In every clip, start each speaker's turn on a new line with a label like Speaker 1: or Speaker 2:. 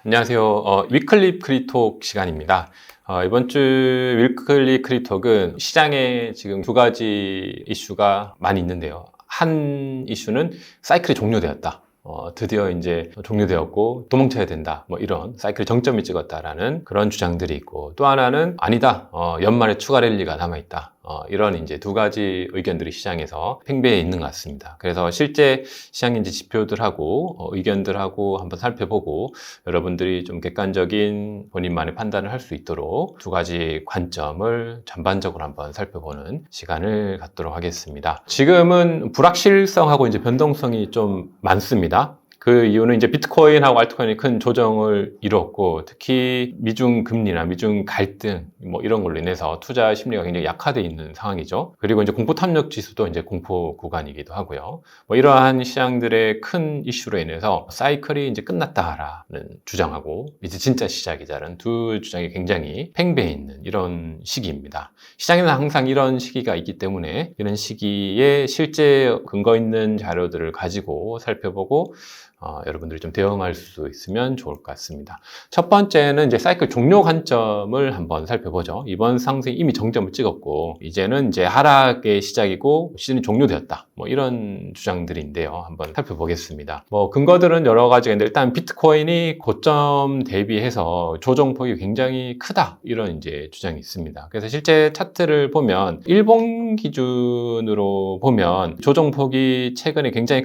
Speaker 1: 안녕하세요. 위클리 크리톡 시간입니다. 이번 주 위클리 크리톡은 시장에 지금 두 가지 이슈가 많이 있는데요. 한 이슈는 사이클이 종료되었다. 드디어 이제 종료되었고 도망쳐야 된다. 뭐 이런 사이클 정점이 찍었다라는 그런 주장들이 있고, 또 하나는 아니다. 연말에 추가 랠리가 남아있다. 이런 이제 두 가지 의견들이 시장에서 팽배해 있는 것 같습니다. 그래서 실제 시장 이제 지표들하고 의견들하고 한번 살펴보고 여러분들이 좀 객관적인 본인만의 판단을 할 수 있도록 두 가지 관점을 전반적으로 한번 살펴보는 시간을 갖도록 하겠습니다. 지금은 불확실성하고 이제 변동성이 좀 많습니다. 그 이유는 이제 비트코인하고 알트코인이 큰 조정을 이뤘고, 특히 미중 금리나 미중 갈등 뭐 이런 걸로 인해서 투자 심리가 굉장히 약화되어 있는 상황이죠. 그리고 이제 공포 탐욕 지수도 이제 공포 구간이기도 하고요. 뭐 이러한 시장들의 큰 이슈로 인해서 사이클이 이제 끝났다라는 주장하고 이제 진짜 시작이자는 두 주장이 굉장히 팽배해 있는 이런 시기입니다. 시장에는 항상 이런 시기가 있기 때문에 이런 시기에 실제 근거 있는 자료들을 가지고 살펴보고 여러분들이 좀 대응할 수 있으면 좋을 것 같습니다. 첫 번째는 이제 사이클 종료 관점을 한번 살펴보죠. 이번 상승이 이미 정점을 찍었고, 이제는 이제 하락의 시작이고 시즌이 종료되었다. 뭐 이런 주장들인데요. 한번 살펴보겠습니다. 뭐 근거들은 여러 가지가 있는데, 일단 비트코인이 고점 대비해서 조정폭이 굉장히 크다. 이런 이제 주장이 있습니다. 그래서 실제 차트를 보면 일본 기준으로 보면 조정폭이 최근에 굉장히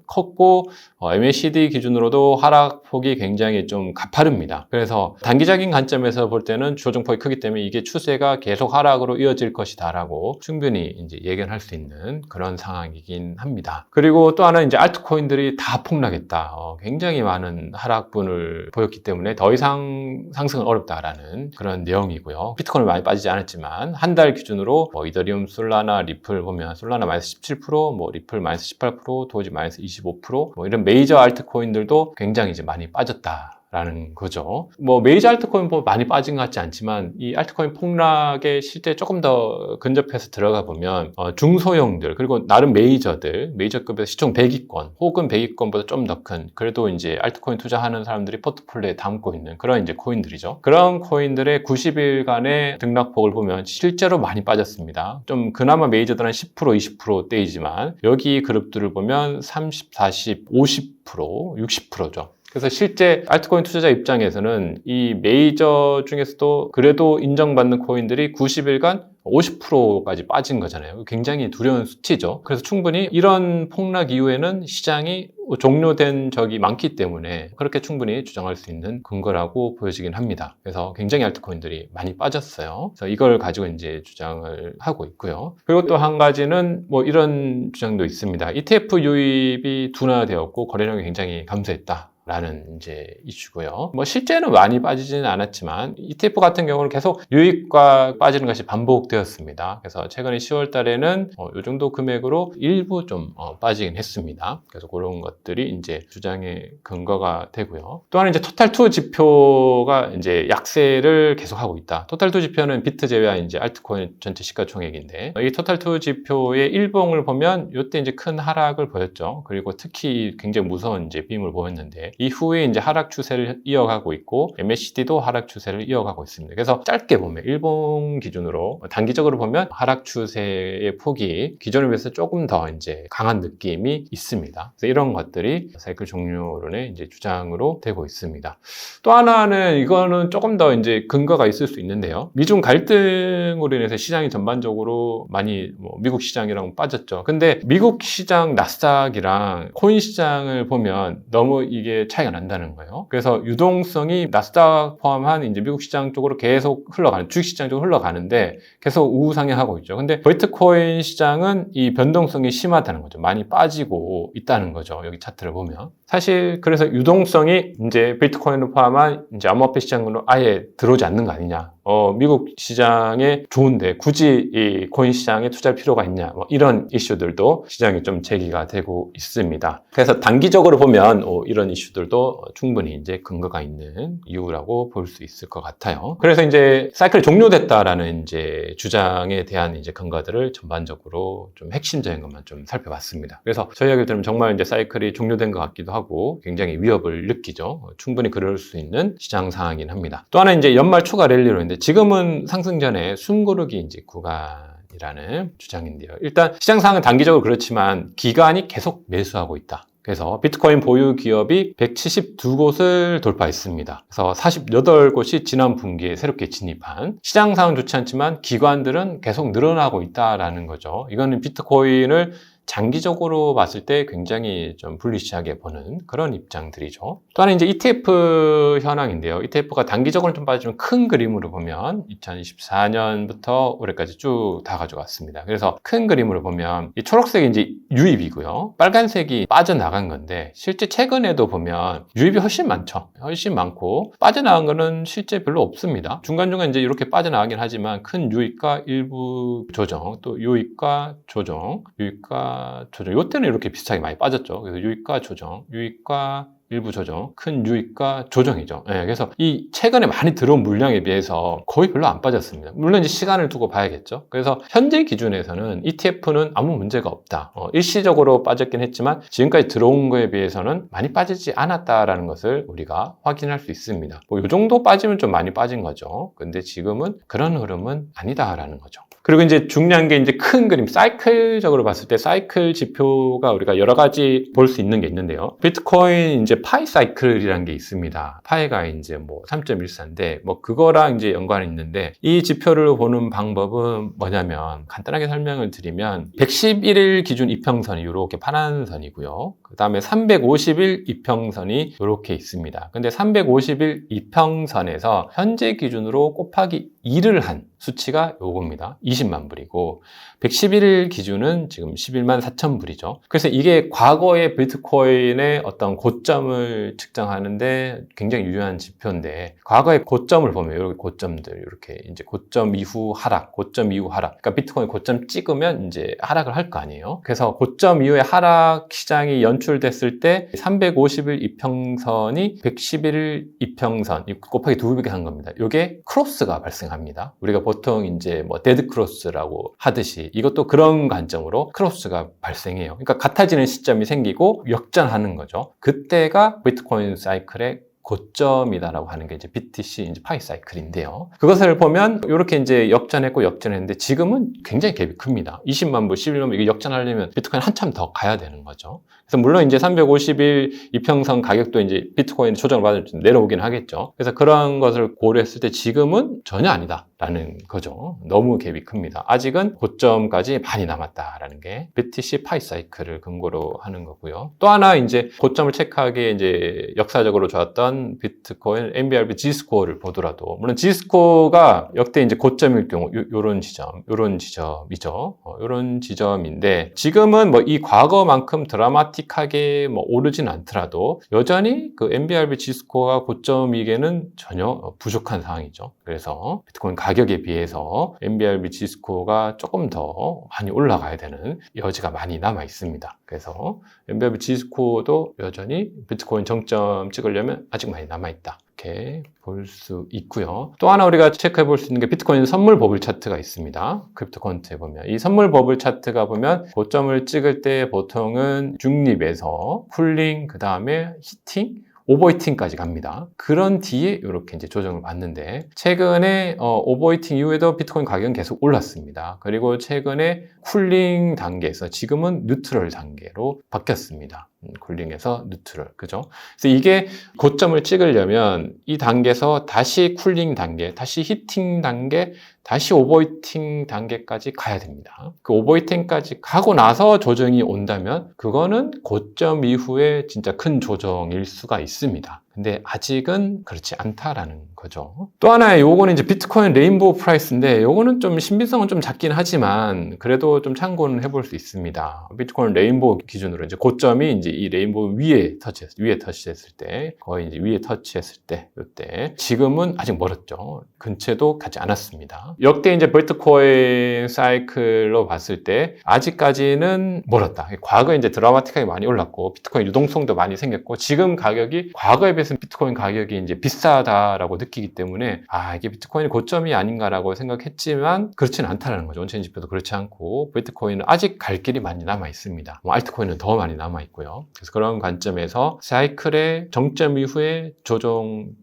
Speaker 1: 컸고 MACD 기준으로도 하락폭이 굉장히 좀 가파릅니다. 그래서 단기적인 관점에서 볼 때는 조정폭이 크기 때문에 이게 추세가 계속 하락으로 이어질 것이다라고 충분히 이제 예견할 수 있는 그런 상황이긴 합니다. 그리고 또 하나는 이제 알트코인들이 다 폭락했다. 굉장히 많은 하락분을 보였기 때문에 더 이상 상승은 어렵다라는 그런 내용이고요. 비트코인은 많이 빠지지 않았지만 한 달 기준으로 뭐 이더리움, 솔라나, 리플 보면 솔라나 마이너스 17%, 뭐 리플 마이너스 18%, 도지 마이너스 25%, 뭐 이런 메이저 알트코인들도 굉장히 이제 많이 빠졌다라는 거죠. 뭐 메이저 알트코인 많이 빠진 것 같지 않지만 이 알트코인 폭락에 실제 조금 더 근접해서 들어가 보면 중소형들, 그리고 나름 메이저들, 메이저급에서 시총 100위권 혹은 100위권보다 좀 더 큰, 그래도 이제 알트코인 투자하는 사람들이 포트폴리오에 담고 있는 그런 이제 코인들이죠. 그런 코인들의 90일간의 등락폭을 보면 실제로 많이 빠졌습니다. 좀 그나마 메이저들은 10%, 20%대이지만 여기 그룹들을 보면 30, 40, 50%, 60%죠. 그래서 실제 알트코인 투자자 입장에서는 이 메이저 중에서도 그래도 인정받는 코인들이 90일간 50%까지 빠진 거잖아요. 굉장히 두려운 수치죠. 그래서 충분히 이런 폭락 이후에는 시장이 종료된 적이 많기 때문에 그렇게 충분히 주장할 수 있는 근거라고 보여지긴 합니다. 그래서 굉장히 알트코인들이 많이 빠졌어요. 그래서 이걸 가지고 이제 주장을 하고 있고요. 그리고 또 한 가지는 뭐 이런 주장도 있습니다. ETF 유입이 둔화되었고 거래량이 굉장히 감소했다. 라는 이제 이슈고요. 뭐 실제는 많이 빠지지는 않았지만 ETF 같은 경우는 계속 유입과 빠지는 것이 반복되었습니다. 그래서 최근에 10월 달에는 이 정도 금액으로 일부 좀 빠지긴 했습니다. 그래서 그런 것들이 이제 주장의 근거가 되고요. 또 하나 이제 토탈2 지표가 이제 약세를 계속하고 있다. 토탈2 지표는 비트 제외한 이제 알트코인 전체 시가총액인데, 이 토탈2 지표의 일봉을 보면 이때 이제 큰 하락을 보였죠. 그리고 특히 굉장히 무서운 이제 빔을 보였는데, 이후에 이제 하락 추세를 이어가고 있고 MACD도 하락 추세를 이어가고 있습니다. 그래서 짧게 보면 일본 기준으로 단기적으로 보면 하락 추세의 폭이 기존에 비해서 조금 더 이제 강한 느낌이 있습니다. 그래서 이런 것들이 사이클 종료론의 이제 주장으로 되고 있습니다. 또 하나는 이거는 조금 더 이제 근거가 있을 수 있는데요. 미중 갈등으로 인해서 시장이 전반적으로 많이 미국 시장이랑 빠졌죠. 근데 미국 시장 나스닥이랑 코인 시장을 보면 너무 이게 차이가 난다는 거예요. 그래서 유동성이 나스닥 포함한 이제 미국 시장 쪽으로 계속 흘러가는, 주식 시장 쪽으로 흘러가는데 계속 우상향하고 있죠. 근데 비트코인 시장은 이 변동성이 심하다는 거죠. 많이 빠지고 있다는 거죠. 여기 차트를 보면. 사실 그래서 유동성이 이제 비트코인을 포함한 이제 암호화폐 시장으로 아예 들어오지 않는 거 아니냐. 미국 시장에 좋은데 굳이 이 코인 시장에 투자할 필요가 있냐, 뭐 이런 이슈들도 시장에 좀 제기가 되고 있습니다. 그래서 단기적으로 보면 이런 이슈들도 충분히 이제 근거가 있는 이유라고 볼 수 있을 것 같아요. 그래서 이제 사이클이 종료됐다라는 이제 주장에 대한 이제 근거들을 전반적으로 좀 핵심적인 것만 좀 살펴봤습니다. 그래서 저희 이야기를 들으면 정말 이제 사이클이 종료된 것 같기도 하고 굉장히 위협을 느끼죠. 충분히 그럴 수 있는 시장 상황이긴 합니다. 또 하나 이제 연말 추가 랠리로 했는데 지금은 상승 전에 숨고르기 이제 구간이라는 주장인데요. 일단 시장 상황은 단기적으로 그렇지만 기관이 계속 매수하고 있다. 그래서 비트코인 보유 기업이 172곳을 돌파했습니다. 그래서 48곳이 지난 분기에 새롭게 진입한, 시장 상황은 좋지 않지만 기관들은 계속 늘어나고 있다라는 거죠. 이거는 비트코인을 장기적으로 봤을 때 굉장히 좀 불리시하게 보는 그런 입장들이죠. 또 하나 이제 ETF 현황인데요. ETF가 단기적으로 좀 빠지면 큰 그림으로 보면 2024년부터 올해까지 쭉 다 가져갔습니다. 그래서 큰 그림으로 보면 이 초록색이 이제 유입이고요. 빨간색이 빠져나간 건데 실제 최근에도 보면 유입이 훨씬 많죠. 훨씬 많고 빠져나간 거는 실제 별로 없습니다. 중간중간 이제 이렇게 빠져나가긴 하지만 큰 유입과 일부 조정, 또 유입과 조정, 유입과 조정, 이때는 이렇게 비슷하게 많이 빠졌죠. 그래서 유입과 조정, 유입과 일부 조정, 큰 유입과 조정이죠. 네, 그래서 이 최근에 많이 들어온 물량에 비해서 거의 별로 안 빠졌습니다. 물론 이제 시간을 두고 봐야겠죠. 그래서 현재 기준에서는 ETF는 아무 문제가 없다. 일시적으로 빠졌긴 했지만 지금까지 들어온 거에 비해서는 많이 빠지지 않았다라는 것을 우리가 확인할 수 있습니다. 이 정도 빠지면 좀 많이 빠진 거죠. 근데 지금은 그런 흐름은 아니다라는 거죠. 그리고 이제 중요한 게 이제 큰 그림, 사이클적으로 봤을 때 사이클 지표가 우리가 여러 가지 볼 수 있는 게 있는데요. 비트코인 이제 파이 사이클이라는 게 있습니다. 파이가 이제 뭐 3.14인데 뭐 그거랑 이제 연관이 있는데, 이 지표를 보는 방법은 뭐냐면 간단하게 설명을 드리면 111일 기준 이평선이 이렇게 파란 선이고요. 그 다음에 350일 이평선이 이렇게 있습니다. 근데 350일 이평선에서 현재 기준으로 곱하기 2를 한 수치가 요겁니다. 20만 불이고 111일 기준은 지금 11만 4천 불이죠. 그래서 이게 과거의 비트코인의 어떤 고점을 측정하는데 굉장히 유효한 지표인데, 과거의 고점을 보면 이렇게 고점들, 이렇게 이제 고점 이후 하락, 고점 이후 하락. 그러니까 비트코인 고점 찍으면 이제 하락을 할 거 아니에요. 그래서 고점 이후에 하락 시장이 연출됐을 때 350일 이평선이 111일 이평선 곱하기 2배 한 겁니다. 이게 크로스가 발생합니다. 우리가 보통 이제 뭐 데드 크로스라고 하듯이 이것도 그런 관점으로 크로스가 발생해요. 그러니까 같아지는 시점이 생기고 역전하는 거죠. 그때가 비트코인 사이클의 고점이다라고 하는 게 이제 BTC 이제 파이 사이클인데요. 그것을 보면 이렇게 이제 역전했는데 지금은 굉장히 갭이 큽니다. 20만 불, 11만 불, 이게 역전하려면 비트코인 한참 더 가야 되는 거죠. 그래서 물론 이제 350일 이평선 가격도 이제 비트코인 조정을 받을 때 내려오긴 하겠죠. 그래서 그런 것을 고려했을 때 지금은 전혀 아니다라는 거죠. 너무 갭이 큽니다. 아직은 고점까지 많이 남았다라는 게 BTC 파이 사이클을 근거로 하는 거고요. 또 하나 이제 고점을 체크하기에 이제 역사적으로 좋았던 비트코인 MBRB G스코어를 보더라도, 물론 G스코어가 역대 이제 고점일 경우 요런 지점이죠. 요런 지점인데 지금은 뭐 이 과거만큼 드라마틱하게 뭐 오르진 않더라도 여전히 그 MBRB G스코어가 고점이기에는 전혀 부족한 상황이죠. 그래서 비트코인 가격에 비해서 MBRB G스코어가 조금 더 많이 올라가야 되는 여지가 많이 남아 있습니다. 그래서 MBRB G스코어도 여전히 비트코인 정점 찍으려면 아직 많이 남아있다, 이렇게 볼 수 있고요. 또 하나 우리가 체크해 볼 수 있는 게 비트코인 선물 버블 차트가 있습니다. 크립토컨트에 보면 이 선물 버블 차트가 보면 고점을 찍을 때 보통은 중립에서 쿨링, 그 다음에 히팅, 오버히팅까지 갑니다. 그런 뒤에 이렇게 이제 조정을 받는데, 최근에 오버히팅 이후에도 비트코인 가격은 계속 올랐습니다. 그리고 최근에 쿨링 단계에서 지금은 뉴트럴 단계로 바뀌었습니다. 쿨링에서 뉴트럴, 그죠? 그래서 이게 고점을 찍으려면 이 단계에서 다시 쿨링 단계, 다시 히팅 단계, 다시 오버히팅 단계까지 가야 됩니다. 그 오버히팅까지 가고 나서 조정이 온다면 그거는 고점 이후에 진짜 큰 조정일 수가 있습니다. 근데 아직은 그렇지 않다라는 거죠. 또 하나의 요거는 이제 비트코인 레인보우 프라이스인데 요거는 좀 신빙성은 좀 작긴 하지만 그래도 좀 참고는 해볼 수 있습니다. 비트코인 레인보우 기준으로 이제 고점이 이제 이 레인보우 위에 터치했을 때 거의 이제 위에 터치했을 때 이때 지금은 아직 멀었죠. 근처도 가지 않았습니다. 역대 이제 비트코인 사이클로 봤을 때 아직까지는 멀었다. 과거에 이제 드라마틱하게 많이 올랐고 비트코인 유동성도 많이 생겼고 지금 가격이 과거에 비해서 비트코인 가격이 이제 비싸다라고 느끼기 때문에 이게 비트코인이 고점이 아닌가라고 생각했지만 그렇지는 않다는 거죠. 온체인 지표도 그렇지 않고 비트코인은 아직 갈 길이 많이 남아 있습니다. 알트코인은 더 많이 남아 있고요. 그래서 그런 관점에서 사이클의 정점 이후에 조정은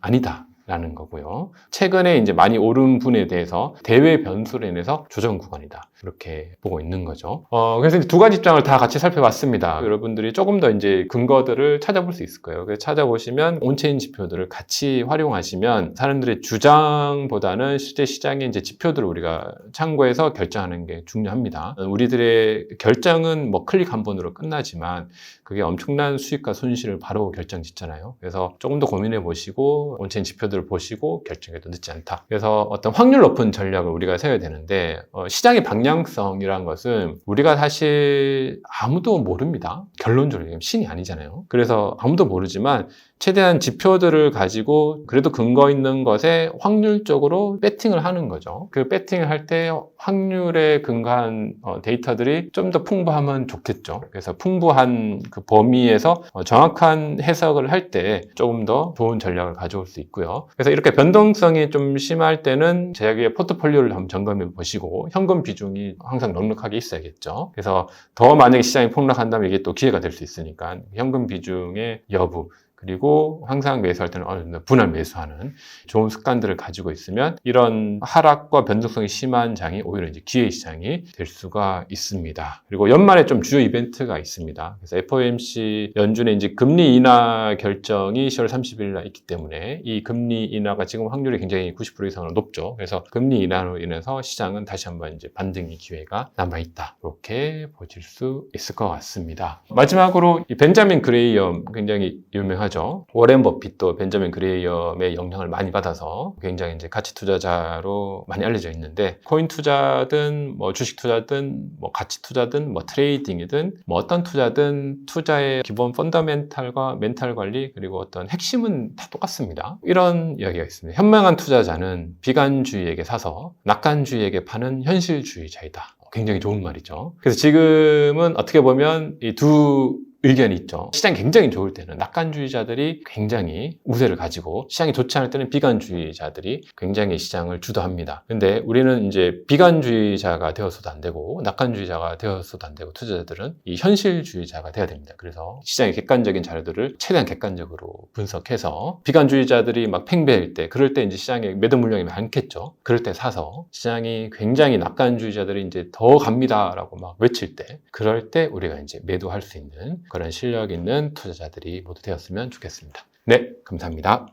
Speaker 1: 아니다. 라는 거고요. 최근에 이제 많이 오른 분에 대해서 대외 변수로 인해서 조정 구간이다. 이렇게 보고 있는 거죠. 그래서 두 가지 입장을 다 같이 살펴봤습니다. 여러분들이 조금 더 이제 근거들을 찾아볼 수 있을 거예요. 그래서 찾아보시면 온체인 지표들을 같이 활용하시면 사람들의 주장보다는 실제 시장의 이제 지표들을 우리가 참고해서 결정하는 게 중요합니다. 우리들의 결정은 뭐 클릭 한 번으로 끝나지만 그게 엄청난 수익과 손실을 바로 결정 짓잖아요. 그래서 조금 더 고민해 보시고 온체인 지표들을 보시고 결정해도 늦지 않다. 그래서 어떤 확률 높은 전략을 우리가 세워야 되는데 시장의 방향성이란 것은 우리가 사실 아무도 모릅니다. 결론적으로 신이 아니잖아요. 그래서 아무도 모르지만 최대한 지표들을 가지고 그래도 근거 있는 것에 확률적으로 배팅을 하는 거죠. 그 배팅을 할 때 확률에 근거한 데이터들이 좀 더 풍부하면 좋겠죠. 그래서 풍부한 그 범위에서 정확한 해석을 할 때 조금 더 좋은 전략을 가져올 수 있고요. 그래서 이렇게 변동성이 좀 심할 때는 자기의 포트폴리오를 한번 점검해 보시고 현금 비중이 항상 넉넉하게 있어야겠죠. 그래서 더 만약에 시장이 폭락한다면 이게 또 기회가 될 수 있으니까 현금 비중의 여부 그리고 항상 매수할 때는 어느 정도 분할 매수하는 좋은 습관들을 가지고 있으면 이런 하락과 변동성이 심한 장이 오히려 이제 기회 시장이 될 수가 있습니다. 그리고 연말에 좀 주요 이벤트가 있습니다. 그래서 FOMC 연준에 이제 금리 인하 결정이 10월 30일 날 있기 때문에 이 금리 인하가 지금 확률이 굉장히 90% 이상으로 높죠. 그래서 금리 인하로 인해서 시장은 다시 한번 이제 반등의 기회가 남아있다. 이렇게 보실 수 있을 것 같습니다. 마지막으로 이 벤자민 그레이엄 굉장히 유명하죠. 워렌 버핏도 벤자민 그레이엄의 영향을 많이 받아서 굉장히 이제 가치 투자자로 많이 알려져 있는데 코인 투자든 뭐 주식 투자든 뭐 가치 투자든 뭐 트레이딩이든 뭐 어떤 투자든 투자의 기본 펀더멘탈과 멘탈 관리 그리고 어떤 핵심은 다 똑같습니다. 이런 이야기가 있습니다. 현명한 투자자는 비관주의에게 사서 낙관주의에게 파는 현실주의자이다. 굉장히 좋은 말이죠. 그래서 지금은 어떻게 보면 이 두 의견이 있죠. 시장이 굉장히 좋을 때는 낙관주의자들이 굉장히 우세를 가지고 시장이 좋지 않을 때는 비관주의자들이 굉장히 시장을 주도합니다. 근데 우리는 이제 비관주의자가 되어서도 안 되고 낙관주의자가 되어서도 안 되고 투자자들은 이 현실주의자가 돼야 됩니다. 그래서 시장의 객관적인 자료들을 최대한 객관적으로 분석해서 비관주의자들이 막 팽배할 때 그럴 때 이제 시장에 매도 물량이 많겠죠. 그럴 때 사서 시장이 굉장히 낙관주의자들이 이제 더 갑니다라고 막 외칠 때 그럴 때 우리가 이제 매도할 수 있는 그런 실력 있는 투자자들이 모두 되었으면 좋겠습니다. 네, 감사합니다.